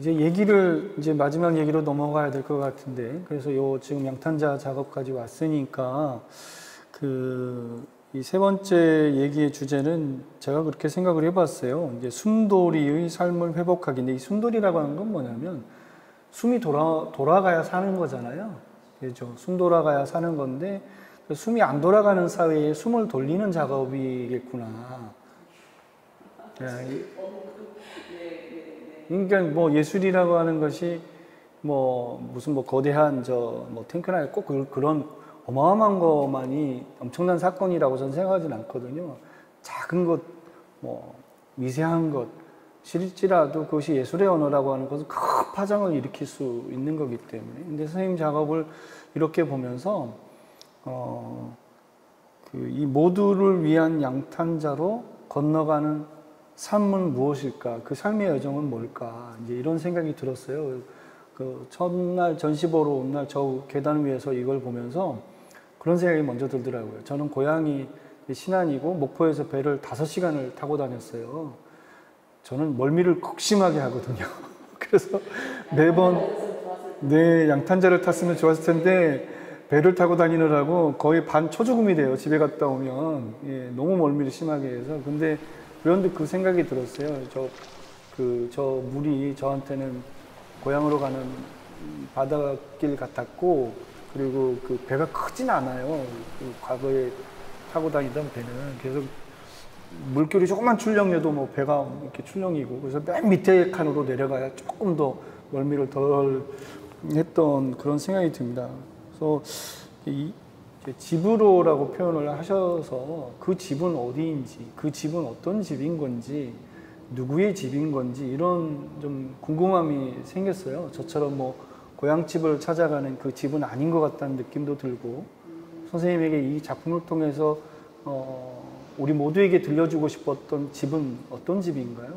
이제 이제 마지막 얘기로 넘어가야 될 것 같은데, 그래서 지금 양탄자 작업까지 왔으니까, 이 세 번째 얘기의 주제는 제가 그렇게 생각을 해봤어요. 이제 숨돌이의 삶을 회복하기인데, 이 숨돌이라고 하는 건 뭐냐면, 숨이 돌아가야 사는 거잖아요. 그렇죠? 숨 돌아가야 사는 건데, 숨이 안 돌아가는 사회에 숨을 돌리는 작업이겠구나. 그러니까 뭐 예술이라고 하는 것이 무슨 거대한 탱크나 꼭 그런 어마어마한 것만이 엄청난 사건이라고 저는 생각하진 않거든요. 작은 것, 미세한 것, 실지라도 그것이 예술의 언어라고 하는 것은 큰 파장을 일으킬 수 있는 거기 때문에. 근데 선생님 작업을 이렇게 보면서, 이 모두를 위한 양탄자로 건너가는 삶은 무엇일까? 그 삶의 여정은 뭘까? 이제 이런 생각이 들었어요. 첫날 전시 보러 온 날 저 계단 위에서 이걸 보면서 그런 생각이 먼저 들더라고요. 저는 고향이 신안이고 목포에서 배를 5시간을 타고 다녔어요. 저는 멀미를 극심하게 하거든요. 그래서 매번 양탄자를 탔으면 좋았을 텐데 배를 타고 다니느라고 거의 반 초조금이 돼요. 집에 갔다 오면. 너무 멀미를 심하게 해서. 근데 그런데 그 생각이 들었어요. 저 물이 저한테는 고향으로 가는 바닷길 같았고, 그리고 그 배가 크진 않아요. 과거에 타고 다니던 배는. 그래서 물결이 조금만 출렁여도 배가 이렇게 출렁이고, 그래서 맨 밑에 칸으로 내려가야 조금 더 멀미를 덜 했던 그런 생각이 듭니다. 그래서 집으로라고 표현을 하셔서 그 집은 어디인지, 그 집은 어떤 집인 건지, 누구의 집인 건지 이런 좀 궁금함이 생겼어요. 저처럼 고향집을 찾아가는 그 집은 아닌 것 같다는 느낌도 들고, 선생님에게 이 작품을 통해서 우리 모두에게 들려주고 싶었던 집은 어떤 집인가요?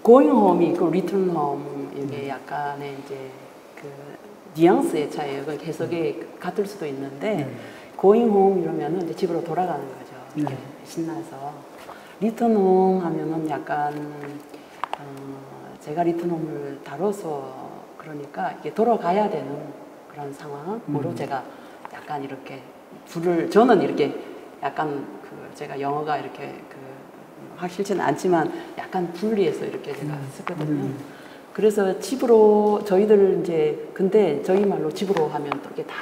Going Home 있고 Return Home, 이게 약간의 이제 뉘앙스의 차이예요. 해석이 같을 수도 있는데, Going Home 이러면은 이제 집으로 돌아가는 거죠. 이렇게 신나서. Return Home 하면은 약간 제가 Return Home을 다뤄서 그러니까 이게 돌아가야 되는 그런 상황으로 제가 약간 이렇게 저는 이렇게 약간 제가 영어가 이렇게 확실치는 않지만 약간 분리해서 이렇게 제가 썼거든요. 그래서 집으로 저희들 근데 저희 말로 집으로 하면 또 이게 다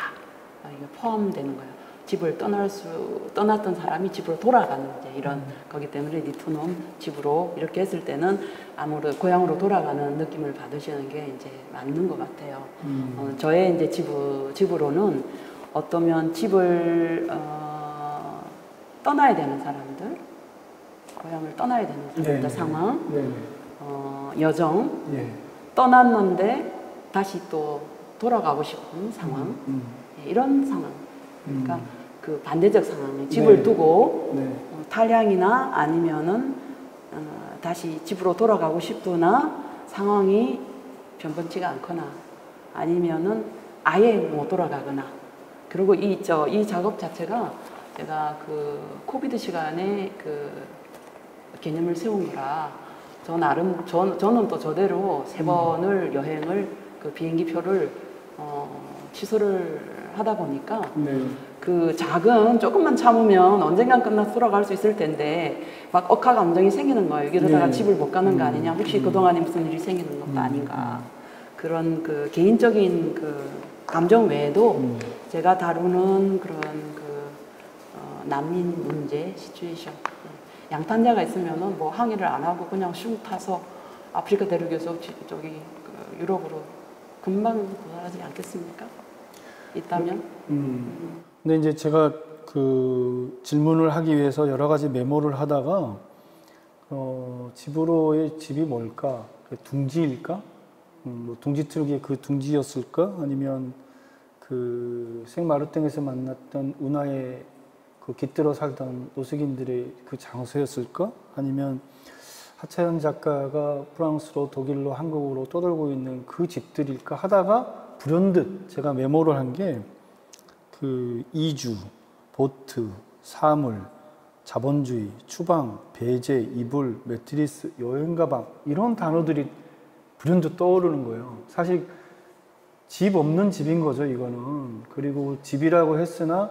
포함되는 거예요. 집을 떠났던 사람이 집으로 돌아가는 이런 거기 때문에 리턴 홈, 집으로 이렇게 했을 때는 아무래도 고향으로 돌아가는 느낌을 받으시는 게 이제 맞는 것 같아요. 저의 이제 집으로는 어떠면 집을 떠나야 되는 사람들, 고향을 떠나야 되는 사람들 상황, 여정, 떠났는데 다시 또 돌아가고 싶은 상황, 이런 상황. 그러니까 그 반대적 상황에 집을 두고 탈향이나 아니면은 다시 집으로 돌아가고 싶으나 상황이 변변치가 않거나 아니면은 아예 못 돌아가거나. 그리고 이 작업 자체가 제가 코비드 시간에 개념을 세운 거라 저는 또 저대로 3번을 여행을 비행기 표를 취소를 하다 보니까 조금만 참으면 언젠간 끝나서 돌아갈 수 있을 텐데 막 억하 감정이 생기는 거예요. 이러다가 집을 못 가는 거 아니냐, 혹시 그동안에 무슨 일이 생기는 것도 아닌가, 그런 개인적인 감정 외에도 제가 다루는 그런 난민 문제 시츄에이션, 양탄자가 있으면은 항해를 안 하고 그냥 슝 타서 아프리카 대륙에서 유럽으로 금방 도달하지 않겠습니까? 있다면? 근데 이제 제가 질문을 하기 위해서 여러 가지 메모를 하다가, 집으로의 집이 뭘까? 둥지일까? 둥지트럭이 그 둥지였을까? 아니면 생마르땡에서 만났던 운하에 깃들어 살던 노숙인들의 그 장소였을까? 아니면 하차연 작가가 프랑스로, 독일로, 한국으로 떠돌고 있는 그 집들일까 하다가 불현듯 제가 메모를 한 게 이주, 보트, 사물, 자본주의, 추방, 배제, 이불, 매트리스, 여행 가방 이런 단어들이 불현듯 떠오르는 거예요. 사실 집 없는 집인 거죠, 이거는. 그리고 집이라고 했으나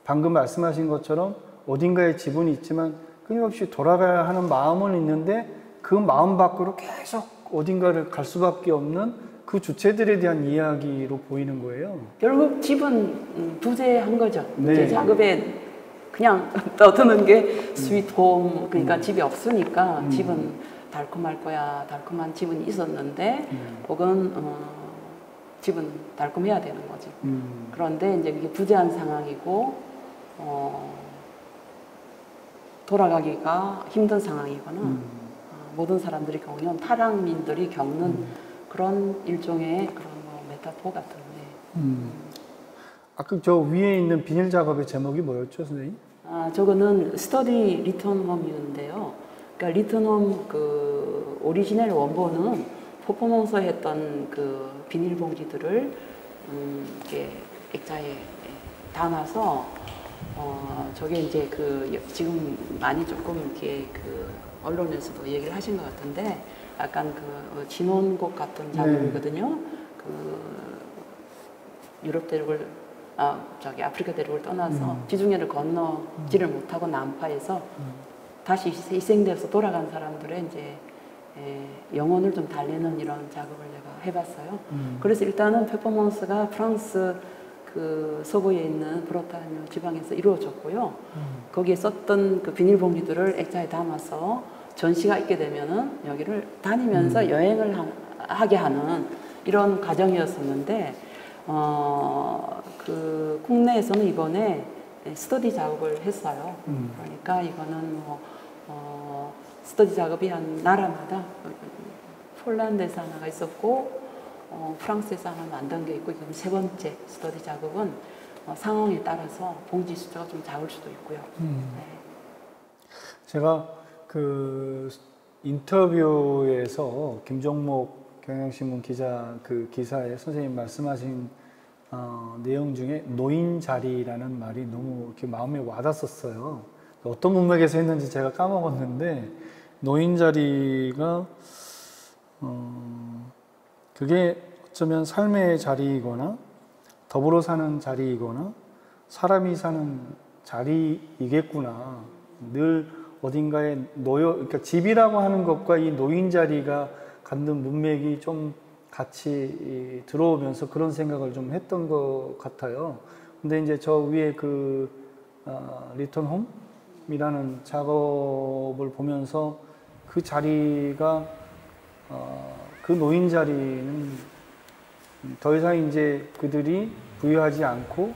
방금 말씀하신 것처럼 어딘가에 집은 있지만 끊임없이 돌아가야 하는 마음은 있는데 그 마음 밖으로 계속 어딘가를 갈 수밖에 없는 그 주체들에 대한 이야기로 보이는 거예요. 결국 집은 부재한 거죠. 네. 이제 작업에 그냥 떠드는 게 스위트홈, 그러니까 집이 없으니까 집은 달콤할 거야. 달콤한 집은 있었는데 혹은 집은 달콤해야 되는 거지. 그런데 이제 그게 부재한 상황이고 돌아가기가 힘든 상황이거나 모든 사람들이 겪는 타락민들이 겪는 그런 일종의 그런 뭐 메타포 같은데. 아까 저 위에 있는 비닐 작업의 제목이 뭐였죠, 선생님? 저거는 스터디 리턴 홈이었는데요. 그러니까 리턴 홈그 오리지널 원본은 퍼포먼스 했던 그 비닐봉지들을 이렇게 액자에 담아서 저게 이제 그 지금 많이 조금 이렇게 그 언론에서도 얘기를 하신 것 같은데 약간 그 진원곡 같은 작업이거든요. 그 유럽 대륙을 저기 아프리카 대륙을 떠나서 지중해를 건너지를 못하고 남파에서 다시 희생돼서 돌아간 사람들의 이제 영혼을 좀 달래는 이런 작업을 내가 해봤어요. 그래서 일단은 퍼포먼스가 프랑스 그 서부에 있는 브로타뉴 지방에서 이루어졌고요. 거기에 썼던 그 비닐봉지들을 액자에 담아서 전시가 있게 되면은 여기를 다니면서 여행을 하게 하는 이런 과정이었었는데, 그 국내에서는 이번에 스터디 작업을 했어요. 그러니까 이거는 뭐 스터디 작업이 한 나라마다 폴란드에서 하나가 있었고 프랑스에서 하나 만든 게 있고, 지금 세 번째 스터디 작업은 상황에 따라서 봉지 숫자가 좀 작을 수도 있고요. 네. 제가 그 인터뷰에서 김종목 경향신문 기자 그 기사에 선생님 말씀하신 내용 중에 노인 자리라는 말이 너무 이렇게 마음에 와닿았었어요. 어떤 문맥에서 했는지 제가 까먹었는데 노인 자리가 그게 어쩌면 삶의 자리이거나 더불어 사는 자리이거나 사람이 사는 자리이겠구나. 늘 어딘가에 그러니까 집이라고 하는 것과 이 노인 자리가 갖는 문맥이 좀 같이 들어오면서 그런 생각을 좀 했던 것 같아요. 근데 이제 저 위에 그 리턴 홈이라는 작업을 보면서 그 자리가 그 노인 자리는 더 이상 이제 그들이 부유하지 않고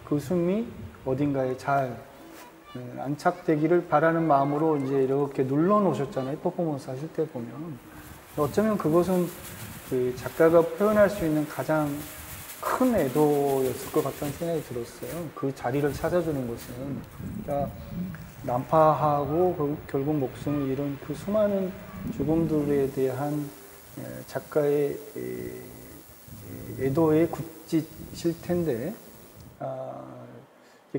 그 숨이 어딘가에 잘 안착되기를 바라는 마음으로 이제 이렇게 눌러 놓으셨잖아요. 퍼포먼스 하실 때 보면. 어쩌면 그것은 그 작가가 표현할 수 있는 가장 큰 애도였을 것 같다는 생각이 들었어요. 그 자리를 찾아주는 것은. 그러니까 난파하고 결국 목숨을 잃은 그 수많은 죽음들에 대한 작가의 애도의 굿짓일 텐데,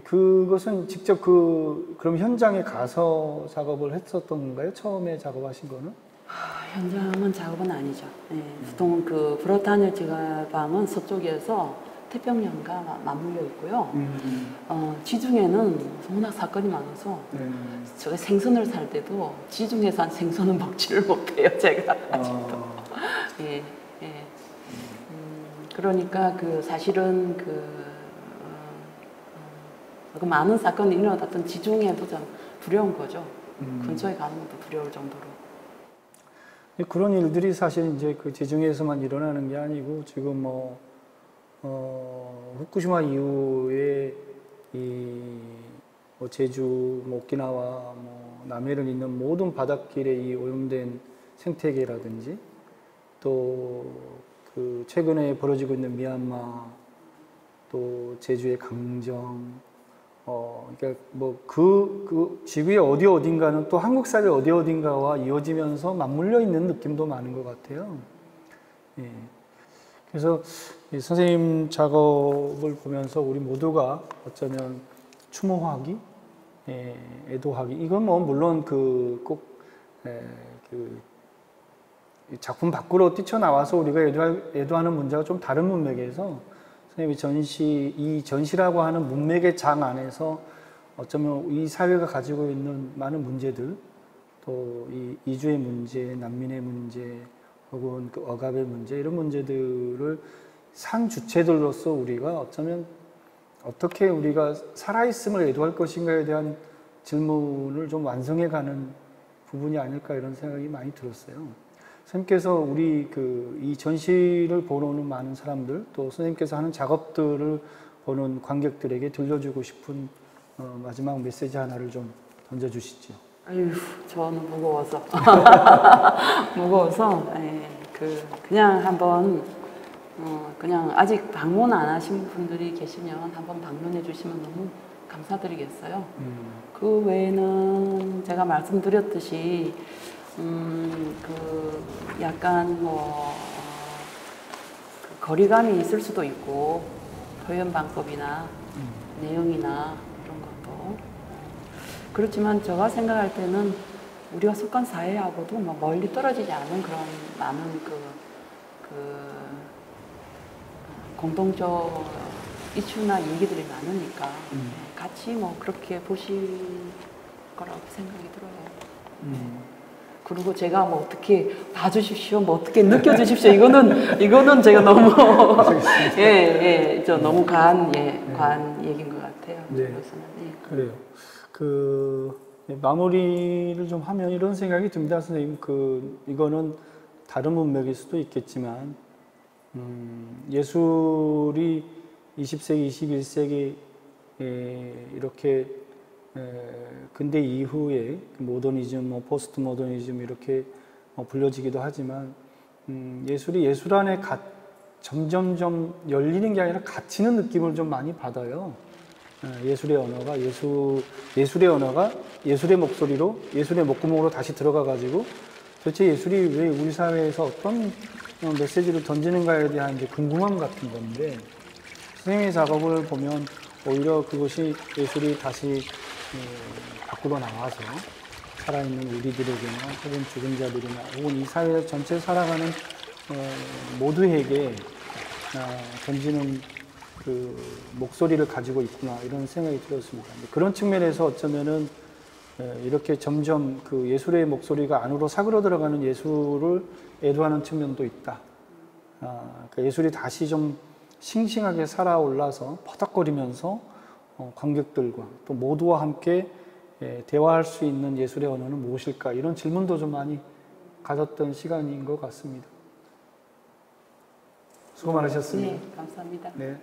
그것은 직접 그럼 현장에 가서 작업을 했었던 건가요? 처음에 작업하신 거는? 현장은 작업은 아니죠. 네, 보통 그 브로타뉴 지방은 서쪽에서 태평양과 맞물려 있고요. 지중해는 워낙 사건이 많아서 제가 생선을 살 때도 지중해서 한 생선은 먹지를 못해요, 제가 아직도. 예, 예. 그러니까 그 사실은 그 많은 사건이 일어났던 지중해도 좀 두려운 거죠. 근처에 가는 것도 두려울 정도로. 그런 일들이 사실 이제 그 지중해에서만 일어나는 게 아니고 지금 뭐 후쿠시마 이후에 뭐 제주, 뭐 오키나와, 뭐 남해를 잇는 모든 바닷길에 이 오염된 생태계라든지 또 그 최근에 벌어지고 있는 미얀마, 또 제주의 강정, 그러니까 뭐 그 지구의 어딘가는 또 한국 사회 어딘가와 이어지면서 맞물려 있는 느낌도 많은 것 같아요. 예. 그래서 이 선생님 작업을 보면서 우리 모두가 어쩌면 추모하기, 애도하기. 이건 뭐 물론 꼭 작품 밖으로 뛰쳐나와서 우리가 애도하는 문제가 좀 다른 문맥에서 선생님이 이 전시라고 하는 문맥의 장 안에서 어쩌면 이 사회가 가지고 있는 많은 문제들, 또 이 이주의 문제, 난민의 문제, 혹은 그 억압의 문제, 이런 문제들을 산 주체들로서 우리가 어쩌면 어떻게 우리가 살아있음을 애도할 것인가에 대한 질문을 좀 완성해가는 부분이 아닐까, 이런 생각이 많이 들었어요. 선생님께서 우리 이 전시를 보러 오는 많은 사람들, 또 선생님께서 하는 작업들을 보는 관객들에게 들려주고 싶은 마지막 메시지 하나를 좀 던져주시죠. 아유, 저는 무거워서. 무거워서, 그냥 한번, 그냥 아직 방문 안 하신 분들이 계시면 한번 방문해 주시면 너무 감사드리겠어요. 그 외에는 제가 말씀드렸듯이, 약간 거리감이 있을 수도 있고, 표현 방법이나 내용이나 이런 것도. 그렇지만 제가 생각할 때는 우리가 속한 사회하고도 뭐 멀리 떨어지지 않은 그런 많은 공동적 이슈나 얘기들이 많으니까 같이 뭐 그렇게 보실 거라고 생각이 들어요. 그리고 제가 뭐 어떻게 봐주십시오, 뭐 어떻게 느껴주십시오. 이거는 제가 너무 너무 관 얘기인 것 같아요. 네. 그래요. 마무리를 좀 하면 이런 생각이 듭니다, 선생님. 이거는 다른 문맥일 수도 있겠지만, 예술이 20세기, 21세기 이렇게 근대 이후에 모더니즘, 포스트 모더니즘 이렇게 불려지기도 하지만, 예술이 예술 안에 점점점 열리는 게 아니라 갇히는 느낌을 좀 많이 받아요. 예술의 언어가 예술의 목소리로, 예술의 목구멍으로 다시 들어가 가지고 도대체 예술이 왜 우리 사회에서 어떤 메시지를 던지는가에 대한 이제 궁금함 같은 건데, 선생님의 작업을 보면 오히려 그것이 예술이 다시 밖으로 나와서 살아있는 우리들에게나 혹은 죽은 자들이나 혹은 이 사회 전체 살아가는 모두에게 던지는 목소리를 가지고 있구나, 이런 생각이 들었습니다. 그런 측면에서 어쩌면은 이렇게 점점 예술의 목소리가 안으로 사그러 들어가는 예술을 애도하는 측면도 있다. 예술이 다시 좀 싱싱하게 살아올라서 퍼덕거리면서 관객들과 또 모두와 함께 대화할 수 있는 예술의 언어는 무엇일까, 이런 질문도 좀 많이 가졌던 시간인 것 같습니다. 수고 많으셨습니다. 네, 감사합니다. 네. 네.